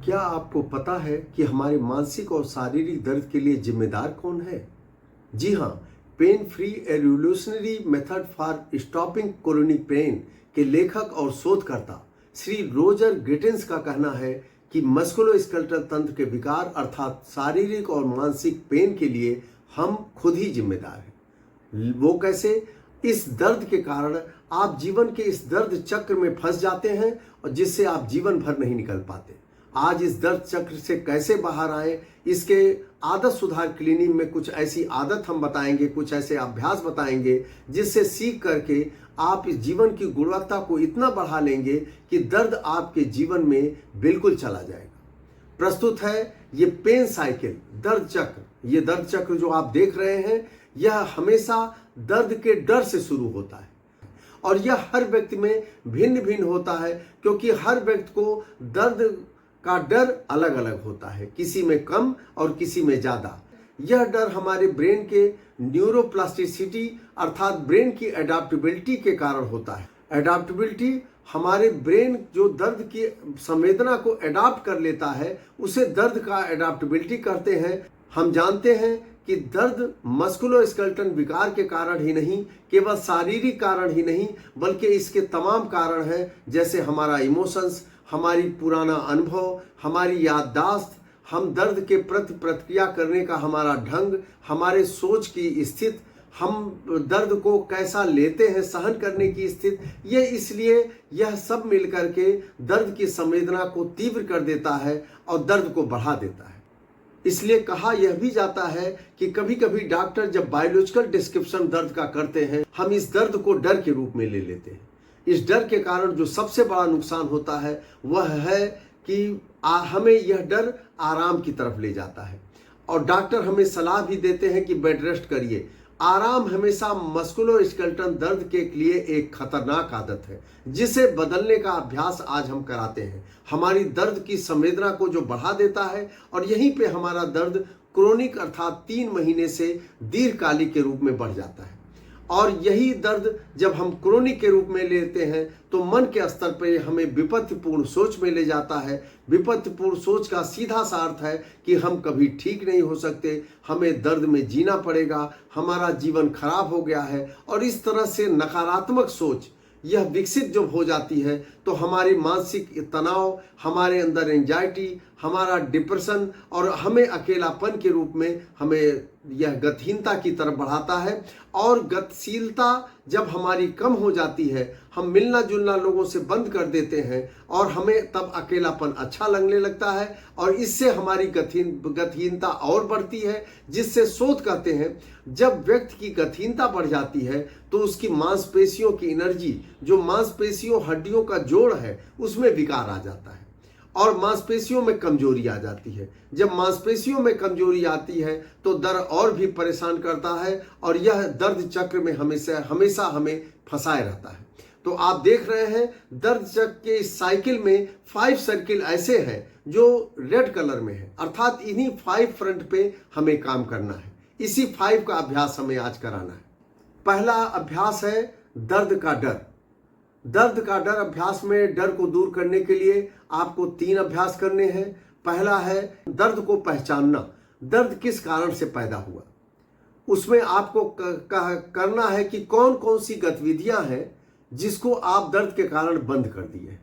क्या आपको पता है कि हमारे मानसिक और शारीरिक दर्द के लिए जिम्मेदार कौन है? जी हाँ, pain free A revolutionary method for stopping chronic pain के लेखक और शोधकर्ता श्री रोजर ग्रिटेंस का कहना है कि मस्कुलोस्केलेटल तंत्र के विकार अर्थात शारीरिक और मानसिक पेन के लिए हम खुद ही जिम्मेदार हैं। वो कैसे? इस दर्द के कारण आप जीवन के इस दर्द चक्र में फंस जाते हैं और जिससे आप जीवन भर नहीं निकल पाते। आज इस दर्द चक्र से कैसे बाहर आए, इसके आदत सुधार क्लिनिक में कुछ ऐसी आदत हम बताएंगे, कुछ ऐसे अभ्यास बताएंगे जिससे सीख करके आप इस जीवन की गुणवत्ता को इतना बढ़ा लेंगे कि दर्द आपके जीवन में बिल्कुल चला जाएगा। प्रस्तुत है ये पेन साइकिल, दर्द चक्र। ये दर्द चक्र जो आप देख रहे हैं यह हमेशा दर्द के डर से शुरू होता है और यह हर व्यक्ति में भिन्न भिन्न होता है, क्योंकि हर व्यक्ति को दर्द का डर अलग अलग होता है, किसी में कम और किसी में ज़्यादा। यह डर हमारे ब्रेन के न्यूरोप्लास्टिसिटी अर्थात ब्रेन की एडाप्टेबिलिटी के कारण होता है। एडाप्टेबिलिटी हमारे ब्रेन जो दर्द की संवेदना को एडाप्ट कर लेता है उसे दर्द का एडाप्टेबिलिटी कहते हैं। हम जानते हैं कि दर्द मस्कुलोस्केलेटल विकार के कारण ही नहीं, केवल शारीरिक कारण ही नहीं, बल्कि इसके तमाम कारण हैं, जैसे हमारा इमोशंस, हमारी पुराना अनुभव, हमारी याददाश्त, हम दर्द के प्रति प्रतिक्रिया करने का हमारा ढंग, हमारे सोच की स्थिति, हम दर्द को कैसा लेते हैं, सहन करने की स्थिति। ये इसलिए यह सब मिलकर के दर्द की संवेदना को तीव्र कर देता है और दर्द को बढ़ा देता है। इसलिए कहा यह भी जाता है कि कभी कभी डॉक्टर जब बायोलॉजिकल डिस्क्रिप्शन दर्द का करते हैं, हम इस दर्द को डर के रूप में ले लेते हैं। इस डर के कारण जो सबसे बड़ा नुकसान होता है वह है कि हमें यह डर आराम की तरफ ले जाता है और डॉक्टर हमें सलाह भी देते हैं कि बेड रेस्ट करिए। आराम हमेशा मस्कुलोस्केलेटल दर्द के लिए एक खतरनाक आदत है, जिसे बदलने का अभ्यास आज हम कराते हैं। हमारी दर्द की संवेदना को जो बढ़ा देता है और यहीं पे हमारा दर्द क्रोनिक अर्थात 3 महीने से दीर्घकालिक के रूप में बढ़ जाता है। और यही दर्द जब हम क्रोनिक के रूप में लेते हैं तो मन के स्तर पर हमें विपत्तिपूर्ण सोच में ले जाता है। विपत्तिपूर्ण सोच का सीधा सा अर्थ है कि हम कभी ठीक नहीं हो सकते, हमें दर्द में जीना पड़ेगा, हमारा जीवन खराब हो गया है। और इस तरह से नकारात्मक सोच यह विकसित जब हो जाती है तो हमारी मानसिक तनाव, हमारे अंदर एंजाइटी, हमारा डिप्रेशन और हमें अकेलापन के रूप में हमें यह गतिहीनता की तरफ बढ़ाता है। और गतिशीलता जब हमारी कम हो जाती है, हम मिलना जुलना लोगों से बंद कर देते हैं और हमें तब अकेलापन अच्छा लगने लगता है और इससे हमारी गतिहीनता और बढ़ती है, जिससे शोध कहते हैं जब व्यक्ति की गतिहीनता बढ़ जाती है तो उसकी मांसपेशियों की एनर्जी, जो मांसपेशियों हड्डियों का जोड़ है, उसमें विकार आ जाता है और मांसपेशियों में कमजोरी आ जाती है। जब मांसपेशियों में कमजोरी आती है तो दर्द और भी परेशान करता है और यह दर्द चक्र में हमेशा हमें फंसाए रहता है। तो आप देख रहे हैं दर्द चक्र के इस साइकिल में 5 सर्किल ऐसे हैं जो रेड कलर में है, अर्थात इन्हीं 5 फ्रंट पे हमें काम करना है। इसी 5 का अभ्यास हमें आज कराना है। पहला अभ्यास है दर्द का डर। दर्द का डर अभ्यास में डर को दूर करने के लिए आपको 3 अभ्यास करने हैं। पहला है दर्द को पहचानना, दर्द किस कारण से पैदा हुआ। उसमें आपको करना है कि कौन कौन सी गतिविधियां हैं जिसको आप दर्द के कारण बंद कर दिए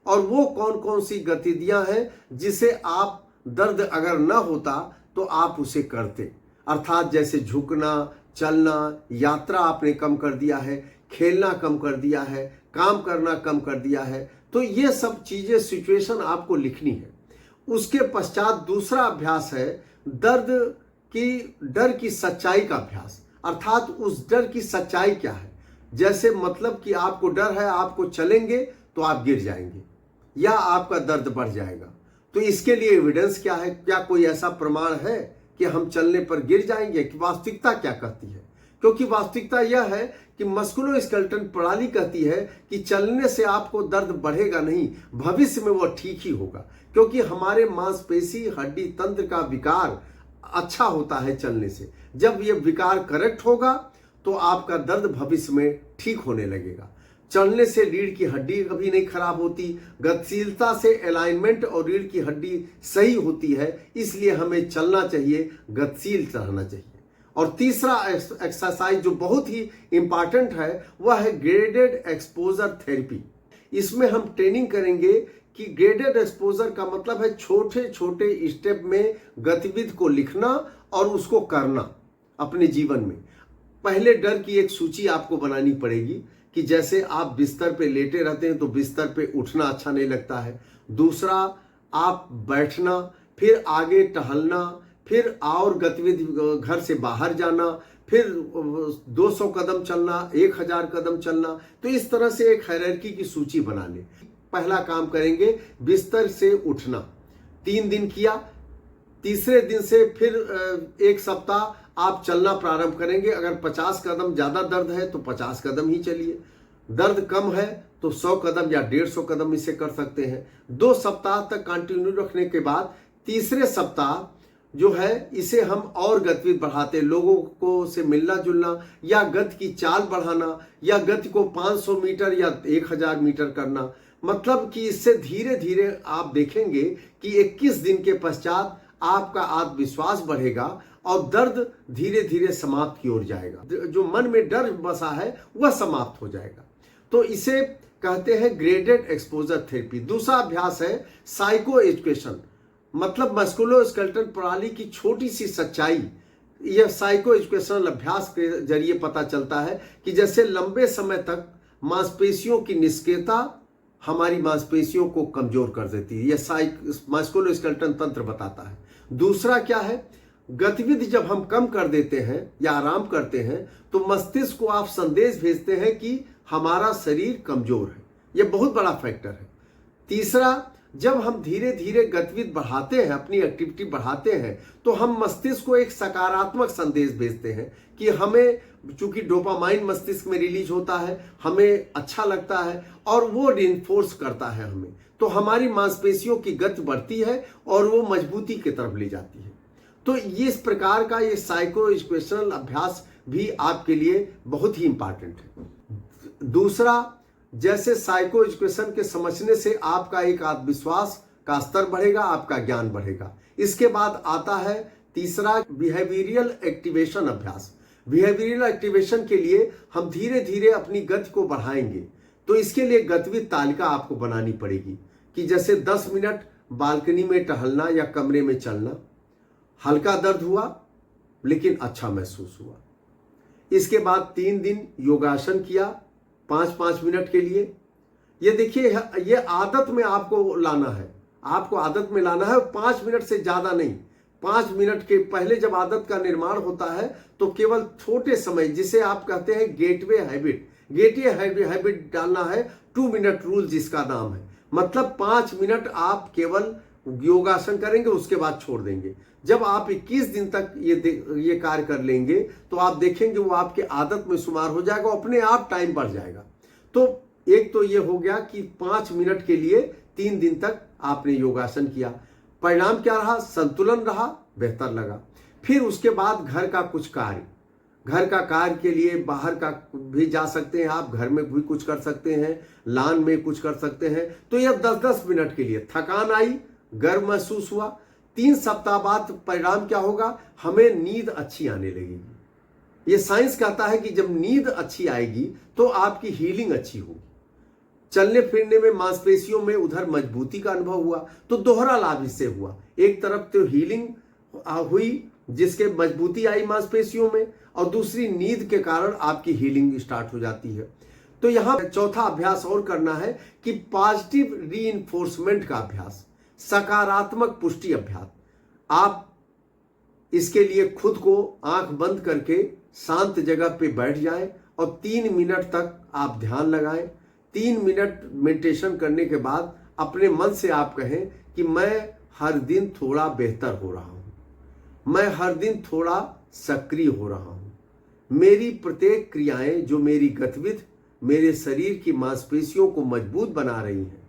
और वो कौन कौन सी गतिविधियां हैं जिसे आप दर्द अगर ना होता तो आप उसे करते। अर्थात जैसे झुकना, चलना, यात्रा आपने कम कर दिया है, खेलना कम कर दिया है, काम करना कम कर दिया है। तो ये सब चीजें, सिचुएशन आपको लिखनी है। उसके पश्चात दूसरा अभ्यास है डर की सच्चाई का अभ्यास, अर्थात उस डर की सच्चाई क्या है। जैसे मतलब कि आपको डर है, आपको चलेंगे तो आप गिर जाएंगे या आपका दर्द बढ़ जाएगा। तो इसके लिए एविडेंस क्या है? क्या कोई ऐसा प्रमाण है कि हम चलने पर गिर जाएंगे? कि वास्तविकता क्या कहती है? क्योंकि वास्तविकता यह है कि मस्कुलोस्केलेटल प्रणाली कहती है कि चलने से आपको दर्द बढ़ेगा नहीं, भविष्य में वह ठीक ही होगा, क्योंकि हमारे मांसपेशी हड्डी तंत्र का विकार अच्छा होता है चलने से। जब यह विकार करेक्ट होगा तो आपका दर्द भविष्य में ठीक होने लगेगा। चलने से रीढ़ की हड्डी कभी नहीं खराब होती, गतिशीलता से अलाइनमेंट और रीढ़ की हड्डी सही होती है, इसलिए हमें चलना चाहिए, गतिशील रहना चाहिए। और तीसरा एक्सरसाइज जो बहुत ही इंपॉर्टेंट है वह है ग्रेडेड एक्सपोजर थेरेपी। इसमें हम ट्रेनिंग करेंगे कि ग्रेडेड एक्सपोजर का मतलब है छोटे छोटे स्टेप में गतिविधि को लिखना और उसको करना अपने जीवन में। पहले डर की एक सूची आपको बनानी पड़ेगी कि जैसे आप बिस्तर पे लेटे रहते हैं तो बिस्तर पे उठना अच्छा नहीं लगता है। दूसरा, आप बैठना, फिर आगे टहलना, फिर और गतिविधि घर से बाहर जाना, फिर 200 कदम चलना, 1000 कदम चलना। तो इस तरह से एक हायरार्की की सूची बना लें। पहला काम करेंगे बिस्तर से उठना, 3 दिन किया, तीसरे दिन से फिर 1 सप्ताह आप चलना प्रारंभ करेंगे। अगर 50 कदम ज्यादा दर्द है तो 50 कदम ही चलिए, दर्द कम है तो 100 कदम या 150 कदम इसे कर सकते हैं। 2 सप्ताह तक कंटिन्यू रखने के बाद तीसरे सप्ताह जो है इसे हम और गतिविधि बढ़ाते, लोगों को से मिलना जुलना या गति की चाल बढ़ाना या गति को 500 मीटर या 1000 मीटर करना। मतलब कि इससे धीरे धीरे आप देखेंगे कि 21 दिन के पश्चात आपका आत्मविश्वास बढ़ेगा और दर्द धीरे धीरे समाप्त की ओर जाएगा। जो मन में डर बसा है वह समाप्त हो जाएगा। तो इसे कहते हैं ग्रेडेड एक्सपोजर थेरेपी। दूसरा अभ्यास है साइको एजुकेशन, मतलब मस्कुलोस्केलेटल प्रणाली की छोटी सी सच्चाई। यह साइको एजुकेशनल अभ्यास के जरिए पता चलता है कि जैसे लंबे समय तक मांसपेशियों की निष्क्रियता हमारी मांसपेशियों को कमजोर कर देती है, यह मस्कुलोस्केलेटल तंत्र बताता है। दूसरा क्या है, गतिविधि जब हम कम कर देते हैं या आराम करते हैं तो मस्तिष्क को आप संदेश भेजते हैं कि हमारा शरीर कमजोर है, यह बहुत बड़ा फैक्टर है। तीसरा, जब हम धीरे धीरे गतिविधि बढ़ाते हैं, अपनी एक्टिविटी बढ़ाते हैं, तो हम मस्तिष्क को एक सकारात्मक संदेश भेजते हैं कि हमें, चूंकि डोपामाइन मस्तिष्क में रिलीज होता है, हमें अच्छा लगता है और वो रिइंफोर्स करता है हमें, तो हमारी मांसपेशियों की गति बढ़ती है और वो मजबूती की तरफ ले जाती है। तो ये इस प्रकार का ये साइको एजुकेशनल अभ्यास भी आपके लिए बहुत ही इंपॉर्टेंट है। दूसरा, जैसे साइको एजुकेशन के समझने से आपका एक आत्मविश्वास का स्तर बढ़ेगा, आपका ज्ञान बढ़ेगा। इसके बाद आता है तीसरा बिहेवियरल एक्टिवेशन अभ्यास। बिहेवियरल एक्टिवेशन के लिए हम धीरे धीरे अपनी गति को बढ़ाएंगे। तो इसके लिए गतिविधि तालिका आपको बनानी पड़ेगी कि जैसे 10 मिनट बालकनी में टहलना या कमरे में चलना, हल्का दर्द हुआ लेकिन अच्छा महसूस हुआ। इसके बाद 3 दिन योगासन किया 5-5 मिनट के लिए। ये देखिए, ये आदत में आपको लाना है, आपको आदत में लाना है। 5 मिनट से ज्यादा नहीं, 5 मिनट के पहले जब आदत का निर्माण होता है तो केवल छोटे समय, जिसे आप कहते हैं गेटवे हैबिट डालना है। 2 मिनट रूल जिसका नाम है, मतलब 5 मिनट आप केवल योगासन करेंगे, उसके बाद छोड़ देंगे। जब आप 21 दिन तक ये कार्य कर लेंगे तो आप देखेंगे वो आपके आदत में शुमार हो जाएगा, अपने आप टाइम बढ़ जाएगा। तो एक तो ये हो गया कि 5 मिनट के लिए 3 दिन तक आपने योगासन किया। परिणाम क्या रहा? संतुलन रहा, बेहतर लगा। फिर उसके बाद घर का कुछ कार्य, घर का कार्य के लिए बाहर का भी जा सकते हैं आप, घर में भी कुछ कर सकते हैं, लॉन में कुछ कर सकते हैं। तो यह 10-10 मिनट के लिए। थकान आई, गर्व महसूस हुआ, 3 सप्ताह बाद परिणाम क्या होगा? हमें नींद अच्छी आने लगेगी। ये साइंस कहता है कि जब नींद अच्छी आएगी तो आपकी हीलिंग अच्छी होगी। चलने फिरने में मांसपेशियों में उधर मजबूती का अनुभव हुआ, तो दोहरा लाभ इससे हुआ। एक तरफ तो हीलिंग हुई जिसके मजबूती आई मांसपेशियों में, और दूसरी नींद के कारण आपकी हीलिंग स्टार्ट हो जाती है। तो यहां चौथा अभ्यास और करना है कि पॉजिटिव रीइंफोर्समेंट का अभ्यास, सकारात्मक पुष्टि अभ्यास। आप इसके लिए खुद को आंख बंद करके शांत जगह पे बैठ जाएं और 3 मिनट तक आप ध्यान लगाएं। 3 मिनट मेडिटेशन करने के बाद अपने मन से आप कहें कि मैं हर दिन थोड़ा बेहतर हो रहा हूं, मैं हर दिन थोड़ा सक्रिय हो रहा हूं। मेरी प्रत्येक क्रियाएं, जो मेरी गतिविधि मेरे शरीर की मांसपेशियों को मजबूत बना रही हैं।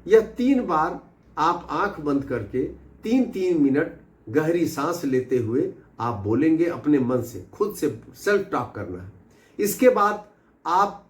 यह 3 बार आप आंख बंद करके 3-3 मिनट गहरी सांस लेते हुए आप बोलेंगे अपने मन से, खुद से सेल्फ टॉक करना है। इसके बाद आप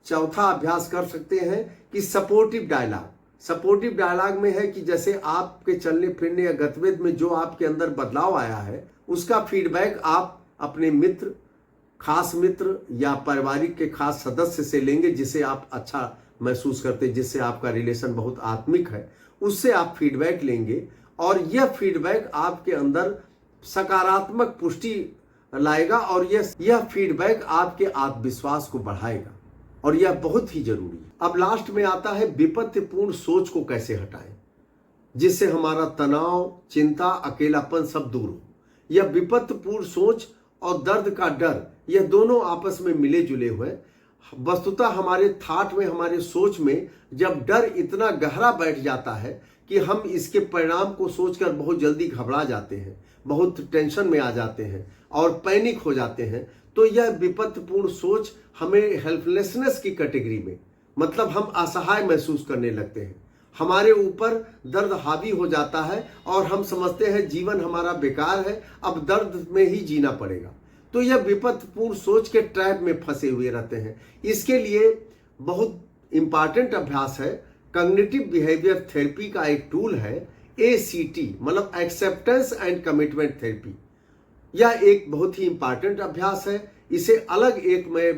चौथा अभ्यास कर सकते हैं कि सपोर्टिव डायलॉग। सपोर्टिव डायलॉग में है कि जैसे आपके चलने फिरने या गतिविधि में जो आपके अंदर बदलाव आया है उसका फीडबैक आप अपने मित्र, खास मित्र या पारिवारिक के खास सदस्य से लेंगे जिसे आप अच्छा महसूस करते हैं, जिससे आपका रिलेशन बहुत आत्मिक है, उससे आप फीडबैक लेंगे और यह फीडबैक आपके अंदर सकारात्मक पुष्टि लाएगा और यह फीडबैक आपके आत्मविश्वास को बढ़ाएगा और यह बहुत ही जरूरी है। अब लास्ट में आता है विपत्तिपूर्ण सोच को कैसे हटाएं जिससे हमारा तनाव, चिंता, अकेलापन सब दूर हो। यह विपत्तिपूर्ण सोच और दर्द का डर, यह दोनों आपस में मिले जुले हुए। वस्तुतः हमारे थाट में, हमारे सोच में जब डर इतना गहरा बैठ जाता है कि हम इसके परिणाम को सोचकर बहुत जल्दी घबरा जाते हैं, बहुत टेंशन में आ जाते हैं और पैनिक हो जाते हैं, तो यह विपत्तिपूर्ण सोच हमें हेल्पलेसनेस की कैटेगरी में, मतलब हम असहाय महसूस करने लगते हैं, हमारे ऊपर दर्द हावी हो जाता है और हम समझते हैं जीवन हमारा बेकार है, अब दर्द में ही जीना पड़ेगा। तो यह विपत्तिपूर्ण सोच के ट्रैप में फंसे हुए रहते हैं। इसके लिए बहुत इंपॉर्टेंट अभ्यास है, कॉग्निटिव बिहेवियर थेरेपी का एक टूल है ACT, मतलब एक्सेप्टेंस एंड कमिटमेंट थेरेपी। यह एक बहुत ही इंपॉर्टेंट अभ्यास है। इसे अलग एक मैं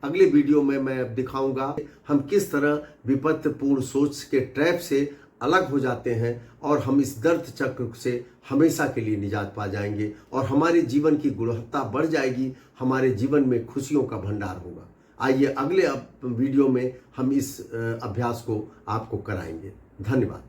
अगले वीडियो में मैं दिखाऊंगा हम किस तरह विपत्तिपूर्ण सोच के ट्रैप से अलग हो जाते हैं और हम इस दर्द चक्र से हमेशा के लिए निजात पा जाएंगे और हमारे जीवन की गुणवत्ता बढ़ जाएगी, हमारे जीवन में खुशियों का भंडार होगा। आइए अगले वीडियो में हम इस अभ्यास को आपको कराएंगे। धन्यवाद।